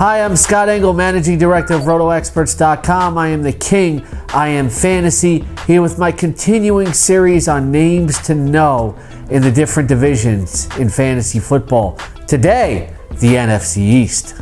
Hi, I'm Scott Engel, Managing Director of RotoExperts.com. I am the king. I am fantasy, here with my continuing series on names to know in the different divisions in fantasy football. Today, the NFC East.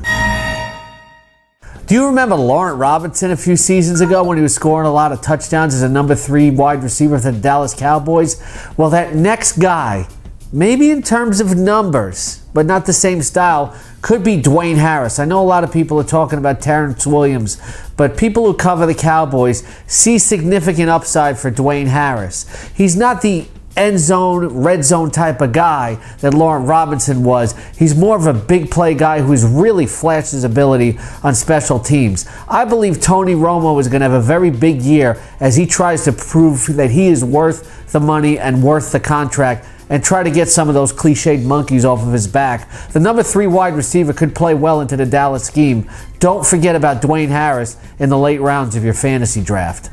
Do you remember Laurent Robinson a few seasons ago when he was scoring a lot of touchdowns as a number 3 wide receiver for the Dallas Cowboys? Well, that next guy, maybe in terms of numbers, but not the same style, could be Dwayne Harris. I know a lot of people are talking about Terrence Williams, but people who cover the Cowboys see significant upside for Dwayne Harris. He's not the end zone, red zone type of guy that Laurent Robinson was. He's more of a big play guy who's really flashed his ability on special teams. I believe Tony Romo is going to have a very big year as he tries to prove that he is worth the money and worth the contract and try to get some of those cliched monkeys off of his back. The number 3 wide receiver could play well into the Dallas scheme. Don't forget about Dwayne Harris in the late rounds of your fantasy draft.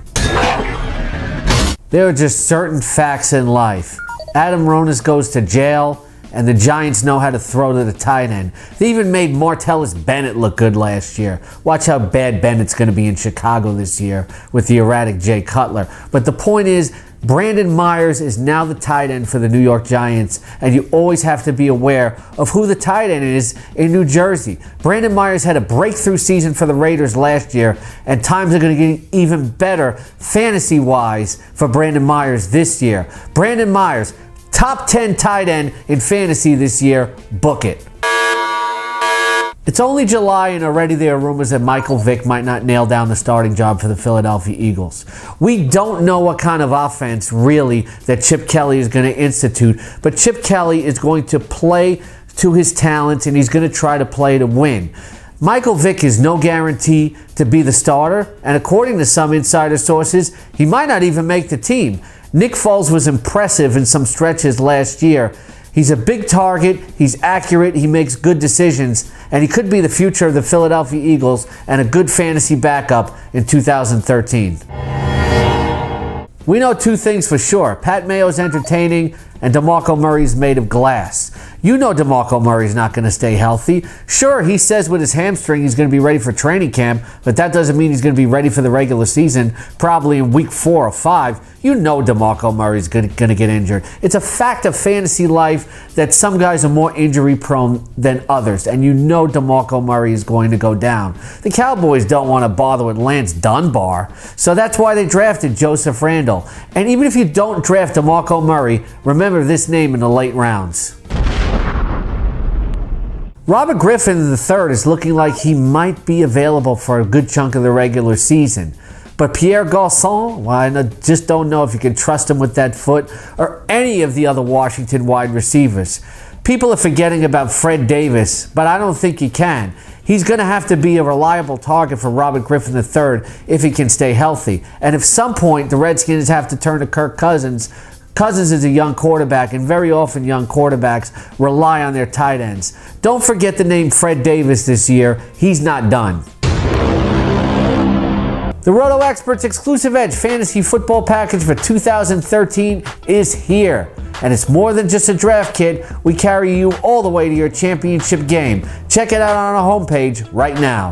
There are just certain facts in life. Adam Ronis goes to jail, and the Giants know how to throw to the tight end. They even made Martellus Bennett look good last year. Watch how bad Bennett's going to be in Chicago this year with the erratic Jay Cutler. But the point is, Brandon Myers is now the tight end for the New York Giants, and you always have to be aware of who the tight end is in New Jersey. Brandon Myers had a breakthrough season for the Raiders last year, and times are going to get even better fantasy-wise for Brandon Myers this year. Brandon Myers, top 10 tight end in fantasy this year. Book it. It's only July and already there are rumors that Michael Vick might not nail down the starting job for the Philadelphia Eagles. We don't know what kind of offense really that Chip Kelly is going to institute, but Chip Kelly is going to play to his talents and he's going to try to play to win. Michael Vick is no guarantee to be the starter, and according to some insider sources, he might not even make the team. Nick Foles was impressive in some stretches last year. He's a big target, he's accurate, he makes good decisions, and he could be the future of the Philadelphia Eagles and a good fantasy backup in 2013. We know 2 things for sure. Pat Mayo's entertaining, and DeMarco Murray's made of glass. You know DeMarco Murray's not going to stay healthy. Sure, he says with his hamstring he's going to be ready for training camp, but that doesn't mean he's going to be ready for the regular season, probably in week 4 or 5. You know DeMarco Murray's going to get injured. It's a fact of fantasy life that some guys are more injury prone than others, and you know DeMarco Murray is going to go down. The Cowboys don't want to bother with Lance Dunbar, so that's why they drafted Joseph Randle. And even if you don't draft DeMarco Murray, remember this name in the late rounds. Robert Griffin III is looking like he might be available for a good chunk of the regular season. But Pierre Garçon, well, I just don't know if you can trust him with that foot or any of the other Washington wide receivers. People are forgetting about Fred Davis, but I don't think you can. He's going to have to be a reliable target for Robert Griffin III if he can stay healthy. And if some point the Redskins have to turn to Kirk Cousins, Cousins is a young quarterback, and very often young quarterbacks rely on their tight ends. Don't forget the name Fred Davis this year. He's not done. The RotoExperts Exclusive Edge Fantasy Football Package for 2013 is here. And it's more than just a draft kit. We carry you all the way to your championship game. Check it out on our homepage right now.